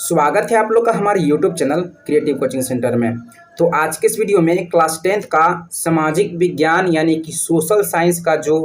स्वागत है आप लोग का हमारे YouTube channel creative coaching centre में। तो आज के इस वीडियो में क्लास 10th का सामाजिक विज्ञान यानी कि सोशल साइंस का जो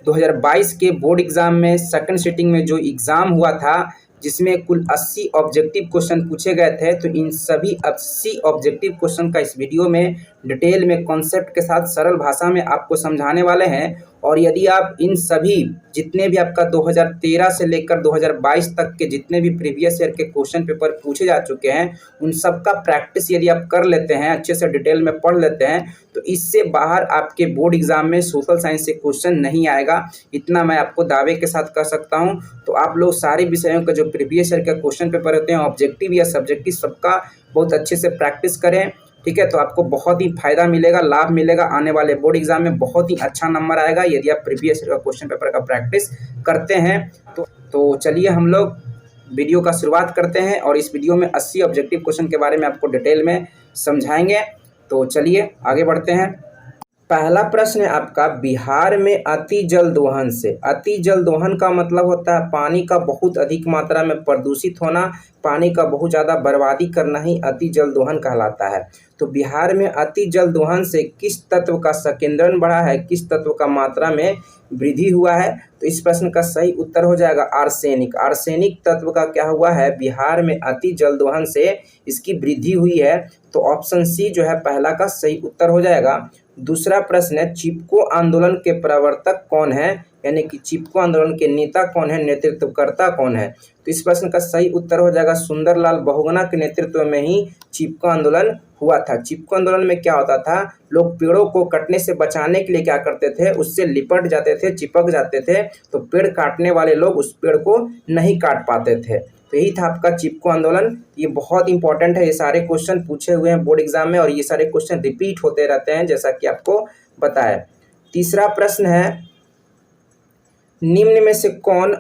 2022 के बोर्ड एग्जाम में सेकंड सिटिंग में जो एग्ज़ाम हुआ था, जिसमें कुल 80 ऑब्जेक्टिव क्वेश्चन पूछे गए थे, तो इन सभी 80 ऑब्जेक्टिव क्वेश्चन का इस वीडियो में डिटेल में कॉन्सेप्ट के साथ सरल भाषा में आपको समझाने वाले हैं। और यदि आप इन सभी जितने भी आपका 2013 से लेकर 2022 तक के जितने भी प्रीवियस ईयर के क्वेश्चन पेपर पूछे जा चुके हैं, उन सब का प्रैक्टिस यदि आप कर लेते हैं, अच्छे से डिटेल में पढ़ लेते हैं, तो इससे बाहर आपके बोर्ड एग्जाम में सोशल साइंस से क्वेश्चन नहीं आएगा। इतना मैं आपको दावे के साथ कह सकता हूं। तो आप लोग सारे विषयों का जो प्रीवियस ईयर का क्वेश्चन पेपर होते हैं, ऑब्जेक्टिव या सब्जेक्टिव, सबका बहुत अच्छे से प्रैक्टिस करें। ठीक है, तो आपको बहुत ही फायदा मिलेगा, लाभ मिलेगा। आने वाले बोर्ड एग्जाम में बहुत ही अच्छा नंबर आएगा यदि आप प्रीवियस ईयर का क्वेश्चन पेपर का प्रैक्टिस करते हैं। तो चलिए हम लोग वीडियो का शुरुआत करते हैं और इस वीडियो में 80 ऑब्जेक्टिव क्वेश्चन के बारे में आपको डिटेल में समझाएंगे। तो चलिए आगे बढ़ते हैं। पहला प्रश्न है आपका, बिहार में अति जल दोहन से। अति जल दोहन का मतलब होता है पानी का बहुत अधिक मात्रा में प्रदूषित होना, पानी का बहुत ज़्यादा बर्बादी करना ही अति जल दोहन कहलाता है। तो बिहार में अति जल दोहन से किस तत्व का संकेंद्रण बढ़ा है, किस तत्व का मात्रा में वृद्धि हुआ है? तो इस प्रश्न का सही उत्तर हो जाएगा आर्सेनिक। आर्सेनिक तत्व का क्या हुआ है? बिहार में अति जल दोहन से इसकी वृद्धि हुई है। तो ऑप्शन सी जो है पहला का सही उत्तर हो जाएगा। दूसरा प्रश्न है, चिपको आंदोलन के प्रवर्तक कौन है, यानी कि चिपको आंदोलन के नेता कौन है, नेतृत्वकर्ता कौन है? तो इस प्रश्न का सही उत्तर हो जाएगा सुंदरलाल बहुगुणा के नेतृत्व में ही चिपको आंदोलन हुआ था। चिपको आंदोलन में क्या होता था, लोग पेड़ों को कटने से बचाने के लिए क्या करते थे, उससे लिपट जाते थे, चिपक जाते थे। तो पेड़ काटने वाले लोग उस पेड़ को नहीं काट पाते थे। तो यही था आपका चिपको आंदोलन। ये बहुत इंपॉर्टेंट है, ये सारे क्वेश्चन पूछे हुए हैं बोर्ड एग्जाम में और ये सारे क्वेश्चन रिपीट होते रहते हैं जैसा कि आपको बताया। तीसरा प्रश्न है, निम्न में से कौन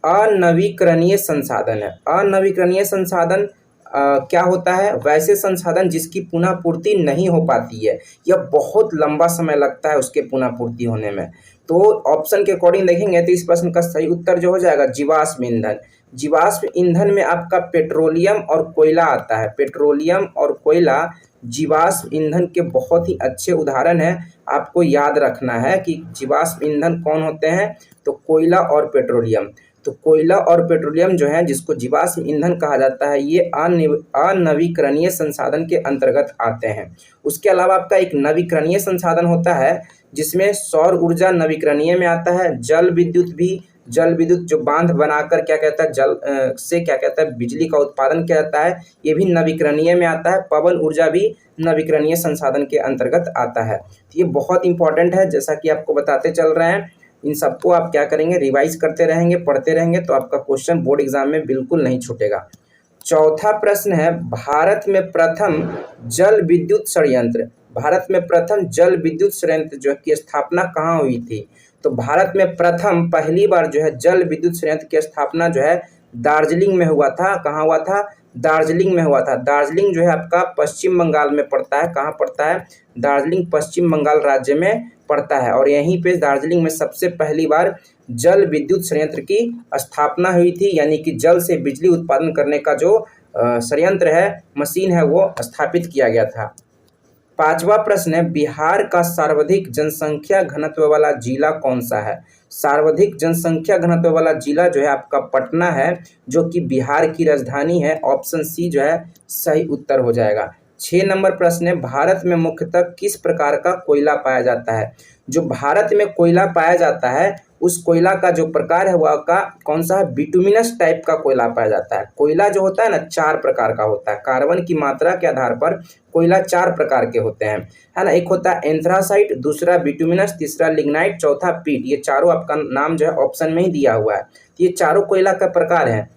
अनवीकरणीय संसाधन है? अनवीकरणीय संसाधन क्या होता है? वैसे संसाधन जिसकी पुनः पूर्ति नहीं हो पाती है, यह बहुत लंबा समय लगता है उसके पुनः पूर्ति होने में। तो ऑप्शन के अकॉर्डिंग देखेंगे तो इस प्रश्न का सही उत्तर जो हो जाएगा जीवाश्म ईंधन। जीवाश्म ईंधन में आपका पेट्रोलियम और कोयला आता है। पेट्रोलियम और कोयला जीवाश्म ईंधन के बहुत ही अच्छे उदाहरण हैं। आपको याद रखना है कि जीवाश्म ईंधन कौन होते हैं, तो कोयला और पेट्रोलियम। तो कोयला और पेट्रोलियम जो है, जिसको जीवाश्म ईंधन कहा जाता है, ये अनवीकरणीय संसाधन के अंतर्गत आते हैं। उसके अलावा आपका एक नवीकरणीय संसाधन होता है जिसमें सौर ऊर्जा नवीकरणीय में आता है। जल विद्युत भी, जल विद्युत जो बांध बनाकर क्या कहता है, जल से क्या कहता है, बिजली का उत्पादन किया जाता है, ये भी नवीकरणीय में आता है। पवन ऊर्जा भी नवीकरणीय संसाधन के अंतर्गत आता है। तो ये बहुत इंपॉर्टेंट है, जैसा कि आपको बताते चल रहे हैं। इन सबको आप क्या करेंगे, रिवाइज करते रहेंगे, पढ़ते रहेंगे, तो आपका क्वेश्चन बोर्ड एग्जाम में बिल्कुल नहीं छूटेगा। चौथा प्रश्न है, भारत में प्रथम जल विद्युत संयंत्र, भारत में प्रथम जल विद्युत संयंत्र जो की स्थापना कहाँ हुई थी? तो भारत में प्रथम पहली बार जो है जल विद्युत संयंत्र की स्थापना जो है दार्जिलिंग में हुआ था। कहाँ हुआ था? दार्जिलिंग में हुआ था। दार्जिलिंग जो है आपका पश्चिम बंगाल में पड़ता है। कहाँ पड़ता है? दार्जिलिंग पश्चिम बंगाल राज्य में पड़ता है। और यहीं पे दार्जिलिंग में सबसे पहली बार जल विद्युत संयंत्र की स्थापना हुई थी, यानी कि जल से बिजली उत्पादन करने का जो संयंत्र है, मशीन है, वो स्थापित किया गया था। पांचवा प्रश्न है, बिहार का सर्वाधिक जनसंख्या घनत्व वाला जिला कौन सा है? सर्वाधिक जनसंख्या घनत्व वाला जिला जो है आपका पटना है, जो कि बिहार की राजधानी है। ऑप्शन सी जो है सही उत्तर हो जाएगा। 6 नंबर प्रश्न है, भारत में मुख्यतः किस प्रकार का कोयला पाया जाता है? जो भारत में कोयला पाया जाता है, उस कोयला का जो प्रकार है वह का कौन सा है? बिटुमिनस टाइप का कोयला पाया जाता है। कोयला जो होता है ना, 4 प्रकार का होता है। कार्बन की मात्रा के आधार पर कोयला 4 प्रकार के होते हैं, है ना। एक होता है एंथ्रासाइट, दूसरा बिटुमिनस, तीसरा लिग्नाइट, चौथा पीट। ये चारों आपका नाम जो है ऑप्शन में ही दिया हुआ है। तो ये चारों कोयला का प्रकार है।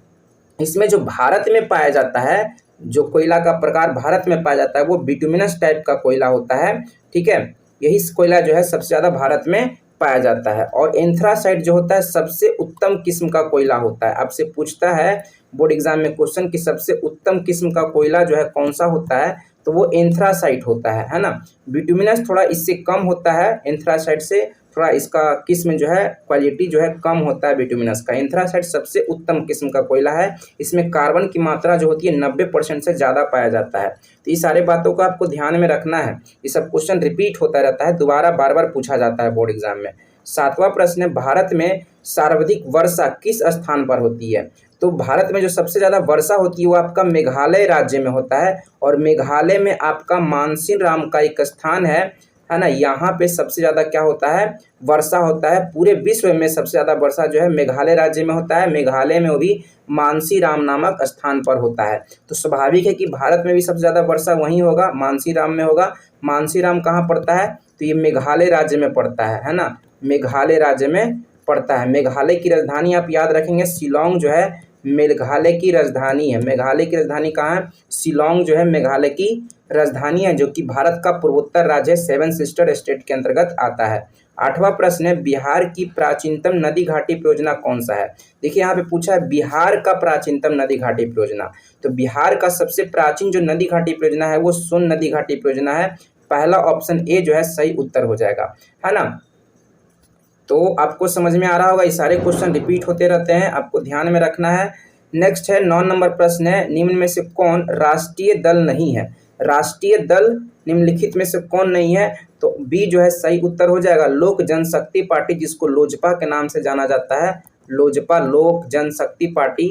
इसमें जो भारत में पाया जाता है, जो कोयला का प्रकार भारत में पाया जाता है, वो बिटुमिनस टाइप का कोयला होता है। ठीक है, यही कोयला जो है सबसे ज़्यादा भारत में पाया जाता है। और एंथ्रासाइट जो होता है सबसे उत्तम किस्म का कोयला होता है। आपसे पूछता है बोर्ड एग्जाम में क्वेश्चन कि सबसे उत्तम किस्म का कोयला जो है कौन सा होता है, तो वो एंथ्रासाइट होता है ना। बिटुमिनस थोड़ा इससे कम होता है, एंथ्रासाइट से थोड़ा इसका किस्म जो है क्वालिटी जो है कम होता है बिटुमिनस का। एंथ्रासाइट सबसे उत्तम किस्म का कोयला है, इसमें कार्बन की मात्रा जो होती है 90% से ज़्यादा पाया जाता है। तो ये सारे बातों को आपको ध्यान में रखना है, ये सब क्वेश्चन रिपीट होता रहता है, दोबारा बार बार पूछा जाता है बोर्ड एग्जाम में। 7वां प्रश्न है, भारत में सर्वाधिक वर्षा किस स्थान पर होती है? तो भारत में जो सबसे ज़्यादा वर्षा होती है वो आपका मेघालय राज्य में होता है, और मेघालय में आपका मानसीन का एक स्थान है ना, यहाँ पे सबसे ज़्यादा क्या होता है, वर्षा होता है। पूरे विश्व में सबसे ज़्यादा वर्षा जो है मेघालय राज्य में होता है, मेघालय में वो भी मानसीराम नामक स्थान पर होता है। तो स्वाभाविक है कि भारत में भी सबसे ज़्यादा वर्षा वहीं होगा, मानसीराम में होगा। मानसीराम कहाँ पड़ता है? तो ये मेघालय राज्य में पड़ता है ना, मेघालय राज्य में पड़ता है। मेघालय की राजधानी आप याद रखेंगे, शिलोंग जो है मेघालय की राजधानी है। मेघालय की राजधानी कहाँ है? शिलोंग जो है मेघालय की राजधानी है, जो कि भारत का पूर्वोत्तर राज्य 7 सिस्टर स्टेट के अंतर्गत आता है। 8वां प्रश्न है, बिहार की प्राचीनतम नदी घाटी परियोजना कौन सा है? देखिए यहाँ पे पूछा है बिहार का प्राचीनतम नदी घाटी परियोजना। तो बिहार का सबसे प्राचीन जो नदी घाटी परियोजना है वो सोन नदी घाटी परियोजना है। पहला ऑप्शन ए जो है सही उत्तर हो जाएगा, है ना। तो आपको समझ में आ रहा होगा, ये सारे क्वेश्चन रिपीट होते रहते हैं, आपको ध्यान में रखना है। नेक्स्ट है 9 नंबर प्रश्न है, निम्न में से कौन राष्ट्रीय दल नहीं है? राष्ट्रीय दल निम्नलिखित में से कौन नहीं है? तो बी जो है सही उत्तर हो जाएगा, लोक जनशक्ति पार्टी, जिसको लोजपा के नाम से जाना जाता है। लोजपा, लोक जनशक्ति पार्टी,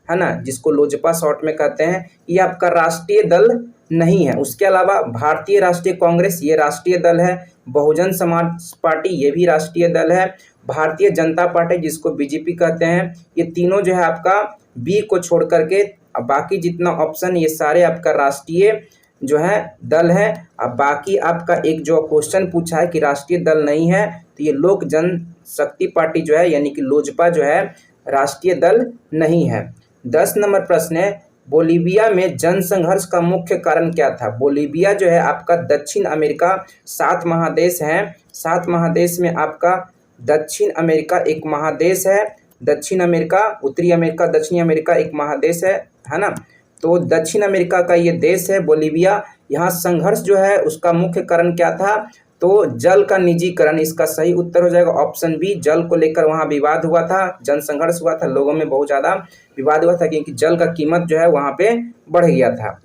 है ना, जिसको लोजपा शॉर्ट में कहते हैं, ये आपका राष्ट्रीय दल नहीं है। उसके अलावा भारतीय राष्ट्रीय कांग्रेस ये राष्ट्रीय दल है, बहुजन समाज पार्टी ये भी राष्ट्रीय दल है, भारतीय जनता पार्टी जिसको बीजेपी कहते हैं, ये तीनों जो है आपका बी को छोड़ करके बाकी जितना ऑप्शन ये सारे आपका राष्ट्रीय जो है दल है। अब बाकी आपका एक जो क्वेश्चन पूछा है कि राष्ट्रीय दल नहीं है, तो ये लोक जनशक्ति पार्टी जो है यानी कि लोजपा जो है राष्ट्रीय दल नहीं है। 10 नंबर प्रश्न है, बोलीविया में जनसंघर्ष का मुख्य कारण क्या था? बोलीविया जो है आपका दक्षिण अमेरिका, 7 महादेश हैं, 7 महादेश में आपका दक्षिण अमेरिका एक महादेश है। दक्षिण अमेरिका, उत्तरी अमेरिका, दक्षिणी अमेरिका एक महादेश है ना। तो दक्षिण अमेरिका का ये देश है बोलीविया। यहाँ संघर्ष जो है उसका मुख्य कारण क्या था? तो जल का निजीकरण, इसका सही उत्तर हो जाएगा ऑप्शन बी। जल को लेकर वहाँ विवाद हुआ था, जनसंघर्ष हुआ था, लोगों में बहुत ज़्यादा विवाद हुआ था क्योंकि जल का कीमत जो है वहाँ पे बढ़ गया था।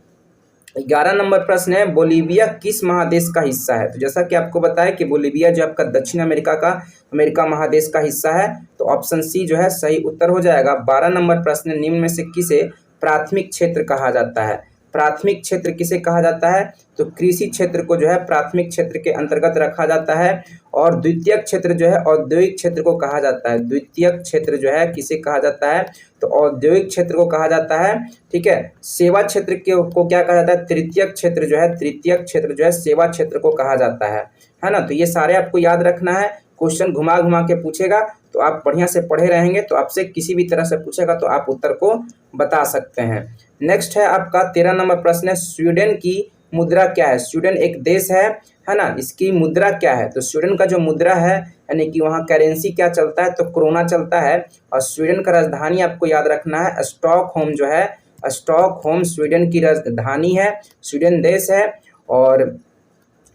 11 नंबर प्रश्न है, बोलीविया किस महादेश का हिस्सा है? तो जैसा कि आपको बताया कि बोलीविया जो आपका दक्षिण अमेरिका महादेश का हिस्सा है, तो ऑप्शन सी जो है सही उत्तर हो जाएगा। 12 नंबर प्रश्न, निम्न में से किसे प्राथमिक क्षेत्र कहा जाता है? प्राथमिक क्षेत्र किसे कहा जाता है? तो कृषि क्षेत्र को जो है प्राथमिक क्षेत्र के अंतर्गत रखा जाता है। और द्वितीयक क्षेत्र जो है औद्योगिक क्षेत्र को कहा जाता है। द्वितीयक क्षेत्र जो है किसे कहा जाता है? तो औद्योगिक क्षेत्र को कहा जाता है, ठीक है। सेवा क्षेत्र को क्या कहा जाता है? तृतीयक क्षेत्र जो है, तृतीयक क्षेत्र जो है सेवा क्षेत्र को कहा जाता है ना। तो ये सारे आपको याद रखना है। क्वेश्चन घुमा घुमा के पूछेगा तो आप बढ़िया से पढ़े रहेंगे तो आपसे किसी भी तरह से पूछेगा तो आप उत्तर को बता सकते हैं। नेक्स्ट है आपका 13 नंबर प्रश्न है, स्वीडन की मुद्रा क्या है? स्वीडन एक देश है ना, इसकी मुद्रा क्या है? तो स्वीडन का जो मुद्रा है यानी कि वहाँ करेंसी क्या चलता है? तो कोरोना चलता है। और स्वीडन का राजधानी आपको याद रखना है स्टॉकहोम जो है, स्टॉकहोम स्वीडन की राजधानी है, स्वीडन देश है। और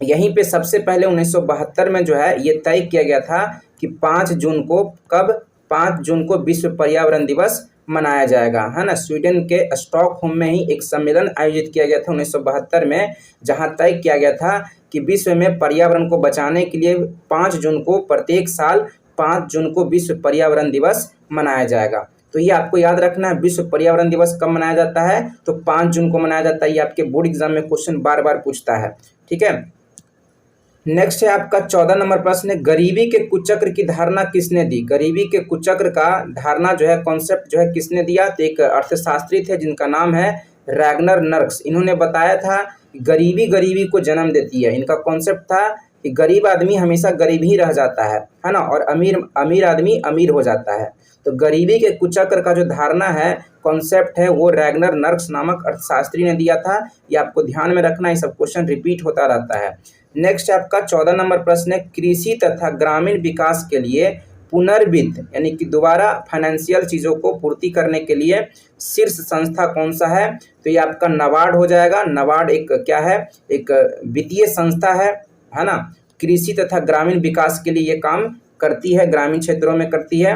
यहीं पे सबसे पहले 1972 में जो है ये तय किया गया था कि 5 जून को, कब? 5 जून को विश्व पर्यावरण दिवस मनाया जाएगा, है ना। स्वीडन के स्टॉकहोम में ही एक सम्मेलन आयोजित किया गया था 1972 में, जहां तय किया गया था कि विश्व में पर्यावरण को बचाने के लिए 5 जून को, प्रत्येक साल 5 जून को विश्व पर्यावरण दिवस मनाया जाएगा। तो ये आपको याद रखना है, विश्व पर्यावरण दिवस कब मनाया जाता है? तो 5 जून को मनाया जाता है। ये आपके बोर्ड एग्जाम में क्वेश्चन बार बार पूछता है, ठीक है। नेक्स्ट है आपका 14 नंबर प्रश्न है, गरीबी के कुचक्र की धारणा किसने दी? गरीबी के कुचक्र का धारणा जो है, कॉन्सेप्ट जो है किसने दिया? तो एक अर्थशास्त्री थे जिनका नाम है रैगनर नर्क्स। इन्होंने बताया था कि गरीबी गरीबी को जन्म देती है। इनका कॉन्सेप्ट था कि गरीब आदमी हमेशा गरीब ही रह जाता है ना, और अमीर आदमी अमीर हो जाता है। तो गरीबी के कुचक्र का जो धारणा है, कॉन्सेप्ट है, वो रैगनर नर्क्स नामक अर्थशास्त्री ने दिया था। ये आपको ध्यान में रखना, ये सब क्वेश्चन रिपीट होता रहता है। नेक्स्ट आपका 14 नंबर प्रश्न है, कृषि तथा ग्रामीण विकास के लिए पुनर्वित्त यानी कि दोबारा फाइनेंशियल चीज़ों को पूर्ति करने के लिए शीर्ष संस्था कौन सा है? तो ये आपका नाबार्ड हो जाएगा। नाबार्ड एक क्या है? एक वित्तीय संस्था है ना। कृषि तथा ग्रामीण विकास के लिए ये काम करती है, ग्रामीण क्षेत्रों में करती है।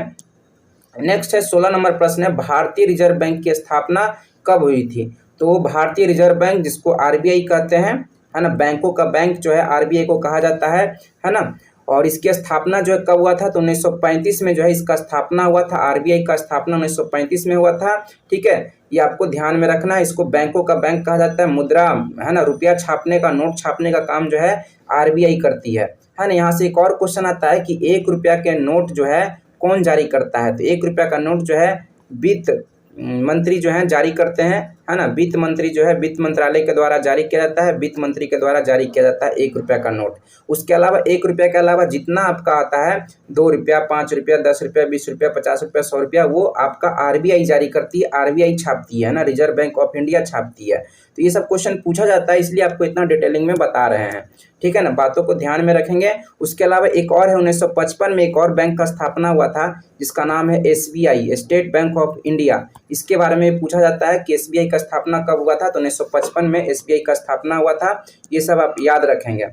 नेक्स्ट है 16 नंबर प्रश्न है, भारतीय रिजर्व बैंक की स्थापना कब हुई थी? तो भारतीय रिजर्व बैंक, जिसको आरबीआई कहते हैं, है ना, बैंकों का बैंक जो है आरबीआई को कहा जाता है ना। और इसकी स्थापना जो है कब हुआ था? तो 1935 में जो है इसका स्थापना हुआ था। आरबीआई का स्थापना 1935 में हुआ था। ठीक है, ये आपको ध्यान में रखना है। इसको बैंकों का बैंक कहा जाता है। मुद्रा, है ना, रुपया छापने का, नोट छापने का काम जो है आरबीआई करती है ना। यहाँ से एक और क्वेश्चन आता है कि 1 रुपया के नोट जो है कौन जारी करता है? तो 1 रुपया का नोट जो है वित्त मंत्री जो है जारी करते हैं, है ना। वित्त मंत्री जो है वित्त मंत्रालय के द्वारा जारी किया जाता है, वित्त मंत्री के द्वारा जारी किया जाता है 1 रुपया का नोट। उसके अलावा 1 रुपया के अलावा जितना आपका आता है, 2 रुपया, 5 रुपया, 10 रुपया, 20 रुपया, 50 रुपया, 100 रुपया, वो आपका आरबीआई जारी करती है, आरबीआई छापती है ना, रिजर्व बैंक ऑफ इंडिया छापती है। तो ये सब क्वेश्चन पूछा जाता है, इसलिए आपको इतना डिटेलिंग में बता रहे हैं। ठीक है ना, बातों को ध्यान में रखेंगे। उसके अलावा एक और है, 1955 में एक और बैंक का स्थापना हुआ था जिसका नाम है SBI, state bank of India. इसके बारे में पूछा जाता है कि एसबीआई का स्थापना कब हुआ था? तो 1955 में एसबीआई का स्थापना हुआ था। ये सब आप याद रखेंगे।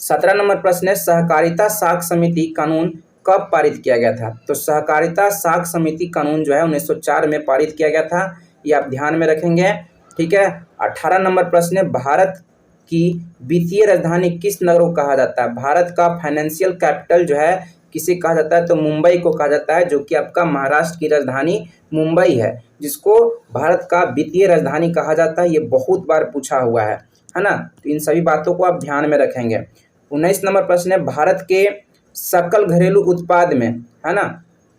17 नंबर प्रश्न है, सहकारिता साख समिति कानून कब पारित किया गया था? तो सहकारिता साख समिति कानून जो है 1904 में पारित किया गया था। ये आप ध्यान में रखेंगे। ठीक है। 18 नंबर प्रश्न है, भारत की वित्तीय राजधानी किस नगर को कहा जाता है? भारत का फाइनेंशियल कैपिटल जो है किसे कहा जाता है? तो मुंबई को कहा जाता है, जो कि आपका महाराष्ट्र की राजधानी मुंबई है, जिसको भारत का वित्तीय राजधानी कहा जाता है। ये बहुत बार पूछा हुआ है ना। तो इन सभी बातों को आप ध्यान में रखेंगे। 19 नंबर प्रश्न है, भारत के सकल घरेलू उत्पाद में, है ना,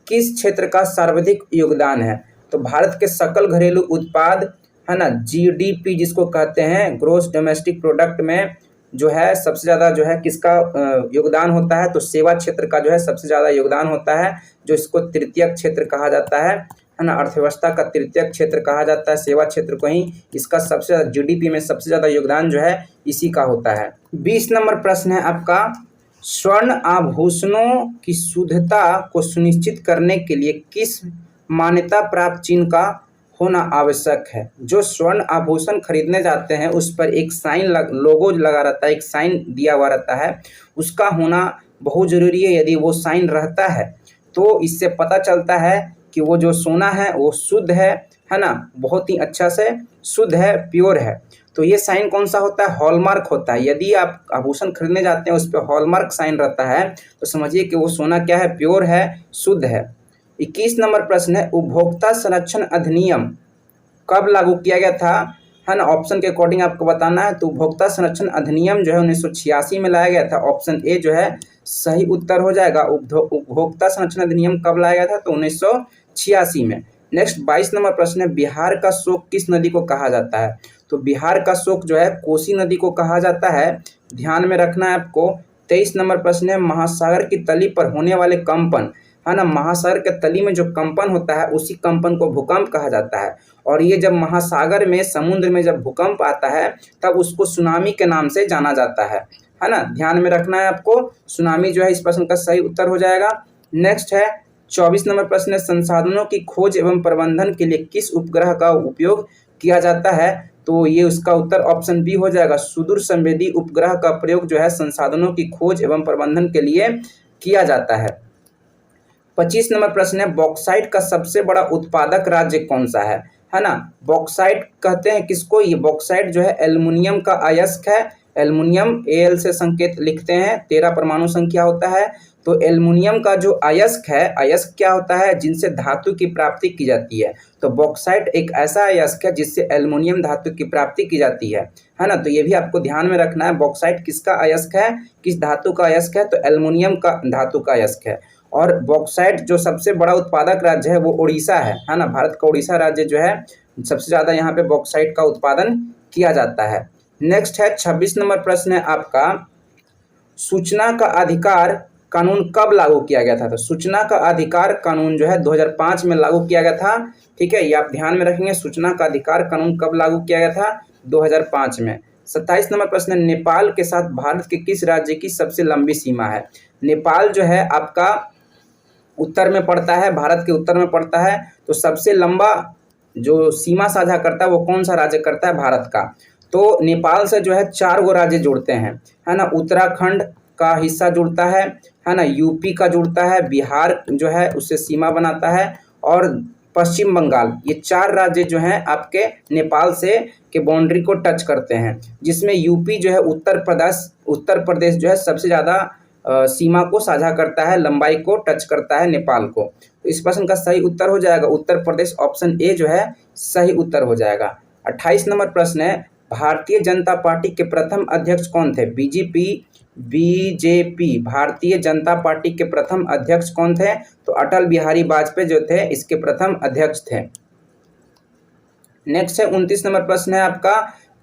किस क्षेत्र का सर्वाधिक योगदान है? तो भारत के सकल घरेलू उत्पाद, है ना, जीडीपी जिसको कहते हैं, ग्रोस डोमेस्टिक प्रोडक्ट में जो है सबसे ज़्यादा जो है किसका योगदान होता है? तो सेवा क्षेत्र का जो है सबसे ज़्यादा योगदान होता है, जो इसको तृतीयक क्षेत्र कहा जाता है ना। अर्थव्यवस्था का तृतीयक क्षेत्र कहा जाता है सेवा क्षेत्र को ही। इसका सबसे ज़्यादा जीडीपी में सबसे ज़्यादा योगदान जो है इसी का होता है। 20 नंबर प्रश्न है आपका, स्वर्ण आभूषणों की शुद्धता को सुनिश्चित करने के लिए किस मान्यता प्राप्त चिन्ह का होना आवश्यक है? जो स्वर्ण आभूषण खरीदने जाते हैं उस पर एक साइन लोगो लगा रहता है, एक साइन दिया हुआ रहता है, उसका होना बहुत ज़रूरी है। यदि वो साइन रहता है तो इससे पता चलता है कि वो जो सोना है वो शुद्ध है ना, बहुत ही अच्छा से शुद्ध है, प्योर है। तो ये साइन कौन सा होता है? हॉलमार्क होता है। यदि आप आभूषण खरीदने जाते हैं उस पर हॉलमार्क साइन रहता है तो समझिए कि वो सोना क्या है? प्योर है, शुद्ध है। 21 नंबर प्रश्न है, उपभोक्ता संरक्षण अधिनियम कब लागू किया गया था? है ना, ऑप्शन के अकॉर्डिंग आपको बताना है। तो उपभोक्ता संरक्षण अधिनियम जो है 1986 में लाया गया था। ऑप्शन ए जो है सही उत्तर हो जाएगा। उपभोक्ता संरक्षण अधिनियम कब लाया गया था? तो 1986 में। नेक्स्ट 22 नंबर प्रश्न है, बिहार का शोक किस नदी को कहा जाता है? तो बिहार का शोक जो है कोसी नदी को कहा जाता है, ध्यान में रखना है आपको। 23 नंबर प्रश्न है, महासागर की तली पर होने वाले कंपन, है ना, महासागर के तली में जो कंपन होता है उसी कंपन को भूकंप कहा जाता है। और ये जब महासागर में, समुद्र में जब भूकंप आता है तब उसको सुनामी के नाम से जाना जाता है ना, ध्यान में रखना है आपको। सुनामी जो है इस प्रश्न का सही उत्तर हो जाएगा। नेक्स्ट है 24 नंबर प्रश्न है, संसाधनों की खोज एवं प्रबंधन के लिए किस उपग्रह का उपयोग किया जाता है? तो ये उसका उत्तर ऑप्शन बी हो जाएगा। सुदूर संवेदी उपग्रह का प्रयोग जो है संसाधनों की खोज एवं प्रबंधन के लिए किया जाता है। 25 नंबर प्रश्न है, बॉक्साइट का सबसे बड़ा उत्पादक राज्य कौन सा है ना। बॉक्साइट कहते हैं किसको? ये बॉक्साइट जो है एल्युमिनियम का अयस्क है। एल्युमिनियम Al से संकेत लिखते हैं, 13 परमाणु संख्या होता है। तो एल्युमिनियम का जो अयस्क है, अयस्क क्या होता है? जिनसे धातु की प्राप्ति की जाती है। तो बॉक्साइट एक ऐसा अयस्क है जिससे एल्युमिनियम धातु की प्राप्ति की जाती है ना। तो ये भी आपको ध्यान में रखना है, बॉक्साइट किसका अयस्क है, किस धातु का अयस्क है? तो एल्युमिनियम का धातु का अयस्क है। और बॉक्साइट जो सबसे बड़ा उत्पादक राज्य है वो उड़ीसा है ना। भारत का उड़ीसा राज्य जो है सबसे ज़्यादा यहाँ पे बॉक्साइट का उत्पादन किया जाता है। नेक्स्ट है 26 नंबर प्रश्न है आपका, सूचना का अधिकार कानून कब लागू किया गया था? तो सूचना का अधिकार कानून जो है 2005 में लागू किया गया था। ठीक है, ये आप ध्यान में रखेंगे। सूचना का अधिकार कानून कब लागू किया गया था? 2005 में। 27 नंबर प्रश्न है, नेपाल के साथ भारत के किस राज्य की सबसे लंबी सीमा है? नेपाल जो है आपका उत्तर में पड़ता है, भारत के उत्तर में पड़ता है। तो सबसे लंबा जो सीमा साझा करता है वो कौन सा राज्य करता है? भारत का। तो नेपाल से जो है 4 गो राज्य जुड़ते हैं, है ना। उत्तराखंड का हिस्सा जुड़ता है ना, यूपी का जुड़ता है, बिहार जो है उससे सीमा बनाता है, और पश्चिम बंगाल, ये 4 राज्य जो हैं आपके नेपाल से के बाउंड्री को टच करते हैं, जिसमें यूपी जो है उत्तर प्रदेश जो है सबसे ज़्यादा सीमा को साझा करता है, लंबाई को टच करता है नेपाल को। तो इस प्रश्न का सही उत्तर हो जाएगा उत्तर प्रदेश, ऑप्शन ए जो है सही उत्तर हो जाएगा। 28 नंबर प्रश्न है, भारतीय जनता पार्टी के प्रथम अध्यक्ष कौन थे? बीजेपी भारतीय जनता पार्टी के प्रथम अध्यक्ष कौन थे? तो अटल बिहारी वाजपेयी जो थे इसके प्रथम अध्यक्ष थे। नेक्स्ट है 29 नंबर प्रश्न है आपका,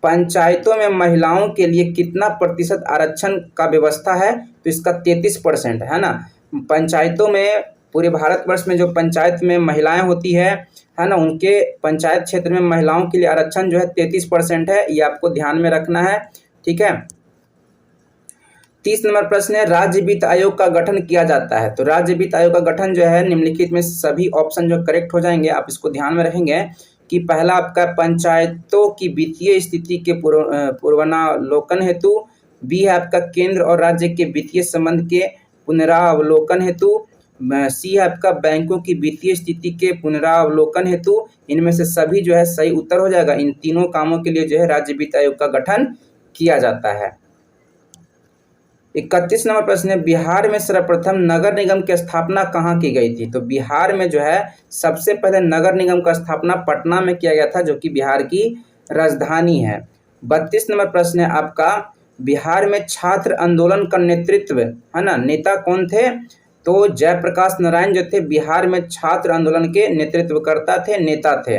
पंचायतों में महिलाओं के लिए कितना प्रतिशत आरक्षण का व्यवस्था है? तो इसका 33% है ना। पंचायतों में, पूरे भारतवर्ष में जो पंचायत में महिलाएं होती है ना, उनके पंचायत क्षेत्र में महिलाओं के लिए आरक्षण जो है 33% है, ये आपको ध्यान में रखना है, ठीक है। 30 नंबर प्रश्न है, राज्य वित्त आयोग का गठन किया जाता है। तो राज्य वित्त आयोग का गठन जो है निम्नलिखित में सभी ऑप्शन जो करेक्ट हो जाएंगे, आप इसको ध्यान में रखेंगे कि पहला आपका पंचायतों की वित्तीय स्थिति के पूर्वावलोकन हेतु, बी है आपका केंद्र और राज्य के वित्तीय संबंध के पुनरावलोकन हेतु, सी है आपका बैंकों की वित्तीय स्थिति के पुनरावलोकन हेतु। इनमें से सभी जो है सही उत्तर हो जाएगा। इन तीनों कामों के लिए जो है राज्य वित्त आयोग का गठन किया जाता है। 31 नंबर प्रश्न है, बिहार में सर्वप्रथम नगर निगम की स्थापना कहाँ की गई थी? तो बिहार में जो है सबसे पहले नगर निगम का स्थापना पटना में किया गया था, जो कि बिहार की राजधानी है। 32 नंबर प्रश्न है आपका, बिहार में छात्र आंदोलन का नेतृत्व, है ना, नेता कौन थे? तो जयप्रकाश नारायण जो थे बिहार में छात्र आंदोलन के नेतृत्वकर्ता थे, नेता थे।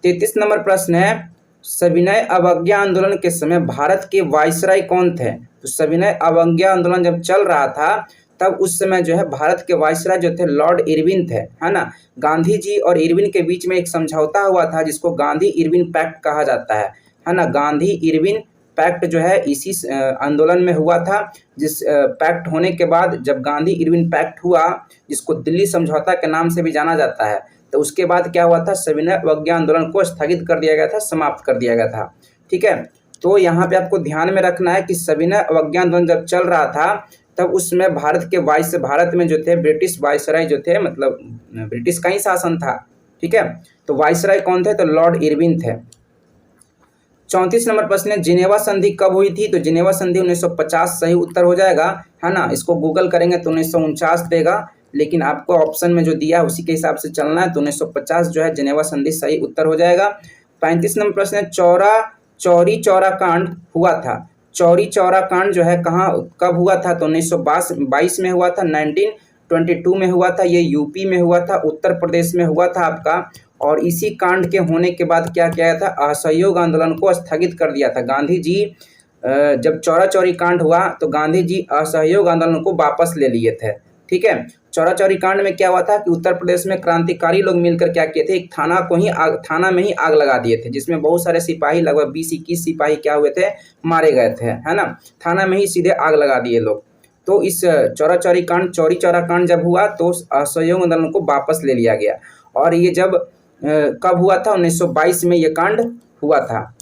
33 नंबर प्रश्न है, सविनय अवज्ञा आंदोलन के समय भारत के वायसराय कौन थे? तो सविनय अवज्ञा आंदोलन जब चल रहा था तब उस समय जो है भारत के वायसराय जो थे लॉर्ड इरविन थे, है ना। गांधी जी और इरविन के बीच में एक समझौता हुआ था जिसको गांधी इरविन पैक्ट कहा जाता है ना। गांधी इरविन पैक्ट जो है इसी आंदोलन में हुआ था, जिस पैक्ट होने के बाद जब गांधी इरविन पैक्ट हुआ, जिसको दिल्ली समझौता के नाम से भी जाना जाता है, तो उसके बाद क्या हुआ था, सविनय अवज्ञा आंदोलन को स्थगित कर दिया गया था, समाप्त कर दिया गया था, ठीक है। तो यहाँ पे आपको ध्यान में रखना है कि सविनय अवज्ञा आंदोलन जब चल रहा था तब उसमें भारत में जो थे ब्रिटिश वायसराय जो थे, मतलब ब्रिटिश का ही शासन था, ठीक है। तो वायसराय कौन थे? तो लॉर्ड इरविन थे। 34 नंबर प्रश्न है, जिनेवा संधि कब हुई थी? तो जिनेवा संधि 1950 सही उत्तर हो जाएगा, है ना। इसको गूगल करेंगे तो 1949 देगा, लेकिन आपको ऑप्शन में जो दिया है उसी के हिसाब से चलना है। तो 1950 जो है जिनेवा संधि सही उत्तर हो जाएगा। 35 नंबर प्रश्न है, चौरी चौरा कांड हुआ था। चौरी चौरा कांड जो है कहाँ कब हुआ था? तो 1922 में हुआ था, 1922 में हुआ था, ये यूपी में हुआ था, उत्तर प्रदेश में हुआ था आपका। और इसी कांड के होने के बाद क्या किया था, असहयोग आंदोलन को स्थगित कर दिया था। गांधी जी जब चौरा चौरी कांड हुआ तो गांधी जी असहयोग आंदोलन को वापस ले लिए थे, ठीक है। चौरा चौरी कांड में क्या हुआ था कि उत्तर प्रदेश में क्रांतिकारी लोग मिलकर क्या किए थे, एक थाना में ही आग लगा दिए थे, जिसमें बहुत सारे सिपाही, लगभग 20-21 सिपाही क्या हुए थे, मारे गए थे, है ना। थाना में ही सीधे आग लगा दिए लोग। तो इस चौरी चौरा कांड जब हुआ तो असहयोग आंदोलन को वापस ले लिया गया। और ये जब कब हुआ था? 1922 में ये कांड हुआ था।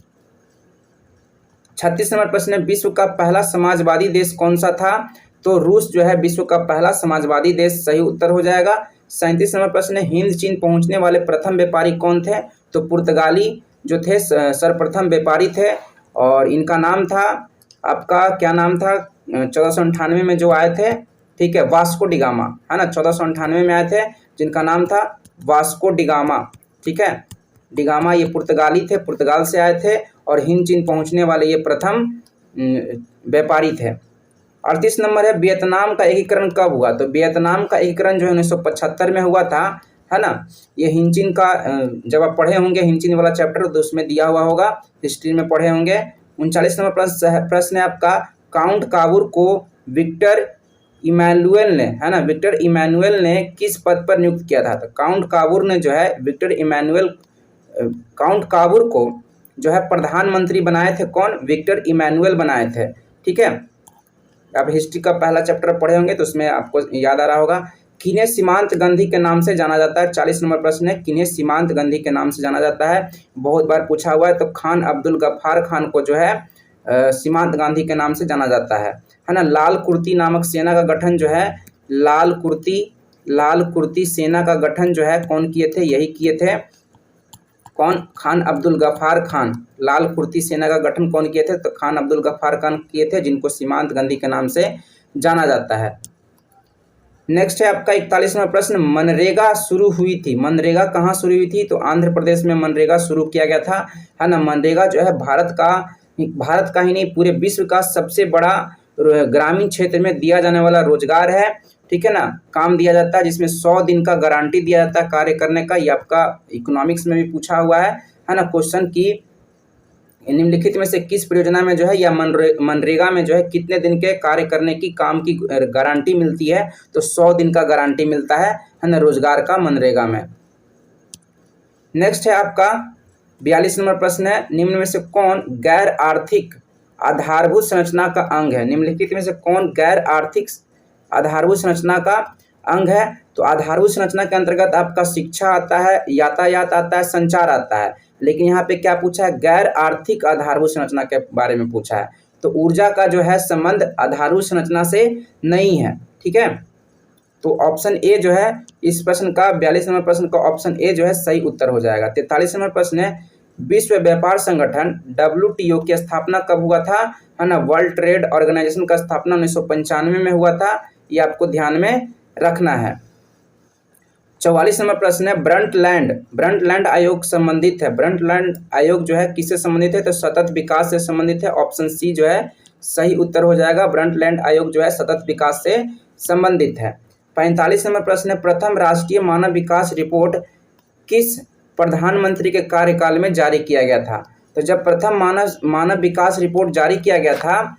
36 नंबर प्रश्न है, विश्व का पहला समाजवादी देश कौन सा था? तो रूस जो है विश्व का पहला समाजवादी देश सही उत्तर हो जाएगा। 37 नंबर प्रश्न है, हिंद चीन पहुंचने वाले प्रथम व्यापारी कौन थे? तो पुर्तगाली जो थे सर्वप्रथम व्यापारी थे, और इनका नाम था आपका, क्या नाम था, 1498 में जो आए थे, ठीक है, वास्को डिगामा, है ना। 1498 में आए थे, जिनका नाम था वास्को डिगामा, ठीक है। डिगामा ये पुर्तगाली थे, पुर्तगाल से आए थे, और हिंद चीन पहुंचने वाले ये प्रथम व्यापारी थे। 38 नंबर है, वियतनाम का एकीकरण कब हुआ? तो वियतनाम का एकीकरण जो है 1975 में हुआ था, है ना। ये हिंद चीन का जब आप पढ़े होंगे हिंद चीन वाला चैप्टर तो उसमें दिया हुआ होगा, हिस्ट्री में पढ़े होंगे। 39 नंबर प्रश्न है आपका, काउंट काबूर को विक्टर इमैनुअल ने, है ना, विक्टर इमैनुअल ने किस पद पर नियुक्त किया था? तो काउंट काबूर ने जो है काउंट काबूर को जो है प्रधानमंत्री बनाए थे। कौन? विक्टर इमैनुअल बनाए थे, ठीक है। आप हिस्ट्री का पहला चैप्टर पढ़े होंगे तो उसमें आपको याद आ रहा होगा किन्हें सीमांत गांधी के नाम से जाना जाता है? 40 नंबर प्रश्न है, किन्हें सीमांत गांधी के नाम से जाना जाता है? बहुत बार पूछा हुआ है। तो खान अब्दुल गफ्फार खान को जो है सीमांत गांधी के नाम से जाना जाता है ना। लाल कुर्ती नामक सेना का गठन जो है, लाल कुर्ती सेना का गठन जो है कौन किए थे? यही किए थे कौन? खान अब्दुल गफ्फार खान। लाल कुर्ती सेना का गठन कौन किए थे? तो खान अब्दुल गफ्फार खान किए थे, जिनको सीमांत गांधी के नाम से जाना जाता है। नेक्स्ट है आपका 41वां प्रश्न, मनरेगा शुरू हुई थी, मनरेगा कहाँ शुरू हुई थी? तो आंध्र प्रदेश में मनरेगा शुरू किया गया था, है ना। मनरेगा जो है भारत का ही नहीं पूरे विश्व का सबसे बड़ा ग्रामीण क्षेत्र में दिया जाने वाला रोजगार है, ठीक है ना। काम दिया जाता है जिसमें 100 दिन का गारंटी दिया जाता है कार्य करने का। ये आपका इकोनॉमिक्स में भी पूछा हुआ है ना क्वेश्चन की निम्नलिखित में से किस परियोजना में जो है या मनरेगा में जो है कितने दिन के कार्य करने की काम की गारंटी मिलती है? तो 100 दिन का गारंटी मिलता है ना रोजगार का मनरेगा में। नेक्स्ट है आपका 42 नंबर प्रश्न है, निम्न में से कौन गैर आर्थिक आधारभूत संरचना का अंग है? निम्नलिखित में से कौन गैर आर्थिक आधारभूत संरचना का अंग है? तो आधारभूत संरचना के अंतर्गत आपका शिक्षा आता है, यातायात आता है, संचार आता है, लेकिन यहाँ पे क्या पूछा है? गैर आर्थिक आधारभूत संरचना के बारे में पूछा है। तो ऊर्जा का जो है संबंध आधारभूत संरचना से नहीं है, ठीक है। तो ऑप्शन ए जो है इस प्रश्न का 42 नंबर प्रश्न का ऑप्शन ए जो है सही उत्तर हो जाएगा। 43 नंबर प्रश्न है, विश्व व्यापार संगठन WTO की स्थापना कब हुआ था? है ना, वर्ल्ड ट्रेड ऑर्गेनाइजेशन का स्थापना 1995 में हुआ था, ये आपको ध्यान में रखना है। 44 नंबर प्रश्न है, ब्रंटलैंड आयोग संबंधित है, ब्रंटलैंड आयोग जो है किससे संबंधित है? तो सतत विकास से संबंधित है, ऑप्शन सी जो है सही उत्तर हो जाएगा। ब्रंटलैंड आयोग जो है सतत विकास से संबंधित है। 45 नंबर प्रश्न है, प्रथम राष्ट्रीय मानव विकास रिपोर्ट किस प्रधानमंत्री के कार्यकाल में जारी किया गया था? तो जब प्रथम मानव विकास रिपोर्ट जारी किया गया था